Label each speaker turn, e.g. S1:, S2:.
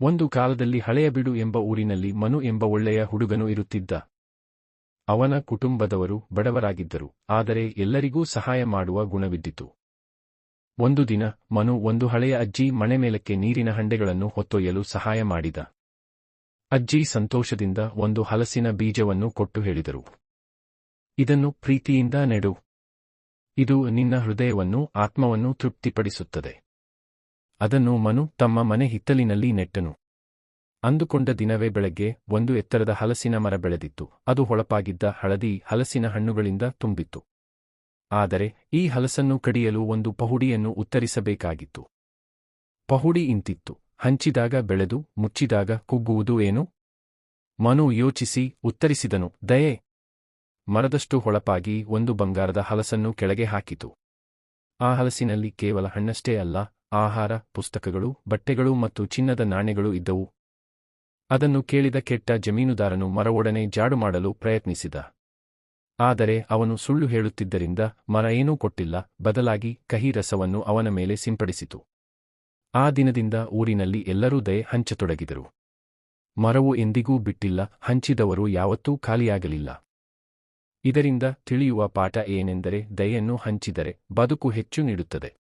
S1: ಒಂದು ಕಾಲದಲ್ಲಿ ಹಳೆಯಬೀಡು ಎಂಬ ಊರಿನಲ್ಲಿ ಮನು ಎಂಬ ಒಳ್ಳೆಯ ಹುಡುಗನು ಇರುತ್ತಿದ್ದ. ಅವನ ಕುಟುಂಬದವರು ಬಡವರಾಗಿದ್ದರು, ಆದರೆ ಎಲ್ಲರಿಗೂ ಸಹಾಯ ಮಾಡುವ ಗುಣವಿದ್ದಿತು. ಒಂದು ದಿನ ಮನು ಒಂದು ಹಳೆಯ ಅಜ್ಜಿ ಮಣೆಮೇಲಕ್ಕೆ ನೀರಿನ ಹಂಡೆಗಳನ್ನು ಹೊತ್ತೊಯ್ಯಲು ಸಹಾಯ ಮಾಡಿದ. ಅಜ್ಜಿ ಸಂತೋಷದಿಂದ ಒಂದು ಹಲಸಿನ ಬೀಜವನ್ನು ಕೊಟ್ಟು ಹೇಳಿದರು, ಇದನ್ನು ಪ್ರೀತಿಯಿಂದ ನೆಡು. ಇದು ನಿನ್ನ ಹೃದಯವನ್ನು ಆತ್ಮವನ್ನು ತೃಪ್ತಿಪಡಿಸುತ್ತದೆ. ಅದನ್ನು ಮನು ತಮ್ಮ ಮನೆ ಹಿತ್ತಲಿನಲ್ಲಿ ನೆಟ್ಟನು. ಅಂದುಕೊಂಡ ದಿನವೇ ಬೆಳಗ್ಗೆ ಒಂದು ಎತ್ತರದ ಹಲಸಿನ ಮರ ಬೆಳೆದಿತ್ತು. ಅದು ಹೊಳಪಾಗಿದ್ದ ಹಳದಿ ಹಲಸಿನ ಹಣ್ಣುಗಳಿಂದ ತುಂಬಿತ್ತು. ಆದರೆ ಈ ಹಲಸನ್ನು ಕಡಿಯಲು ಒಂದು ಪಹುಡಿಯನ್ನು ಉತ್ತರಿಸಬೇಕಾಗಿತ್ತು. ಪಹುಡಿ ಇಂತಿತ್ತು, ಹಂಚಿದಾಗ ಬೆಳೆದು ಮುಚ್ಚಿದಾಗ ಕುಗ್ಗುವುದು ಏನು? ಮನು ಯೋಚಿಸಿ ಉತ್ತರಿಸಿದನು, ದಯೆ. ಮರದಷ್ಟು ಹೊಳಪಾಗಿ ಒಂದು ಬಂಗಾರದ ಹಲಸನ್ನು ಕೆಳಗೆ ಹಾಕಿತು. ಆ ಹಲಸಿನಲ್ಲಿ ಕೇವಲ ಹಣ್ಣಷ್ಟೇ ಅಲ್ಲ, ಆಹಾರ, ಪುಸ್ತಕಗಳು, ಬಟ್ಟೆಗಳು ಮತ್ತು ಚಿನ್ನದ ನಾಣ್ಯಗಳು ಇದ್ದವು. ಅದನ್ನು ಕೇಳಿದ ಕೆಟ್ಟ ಜಮೀನುದಾರನು ಮರವೊಡನೆ ಜಾಡು ಮಾಡಲು ಪ್ರಯತ್ನಿಸಿದ. ಆದರೆ ಅವನು ಸುಳ್ಳು ಹೇಳುತ್ತಿದ್ದರಿಂದ ಮರ ಏನೂ ಕೊಟ್ಟಿಲ್ಲ, ಬದಲಾಗಿ ಕಹಿ ರಸವನ್ನು ಅವನ ಮೇಲೆ ಸಿಂಪಡಿಸಿತು. ಆ ದಿನದಿಂದ ಊರಿನಲ್ಲಿ ಎಲ್ಲರೂ ದಯೆ ಹಂಚತೊಡಗಿದರು. ಮರವು ಎಂದಿಗೂ ಬಿಟ್ಟಿಲ್ಲ, ಹಂಚಿದವರು ಯಾವತ್ತೂ ಖಾಲಿಯಾಗಲಿಲ್ಲ. ಇದರಿಂದ ತಿಳಿಯುವ ಪಾಠ ಏನೆಂದರೆ, ದಯೆಯನ್ನು ಹಂಚಿದರೆ ಬದುಕು ಹೆಚ್ಚು ನೀಡುತ್ತದೆ.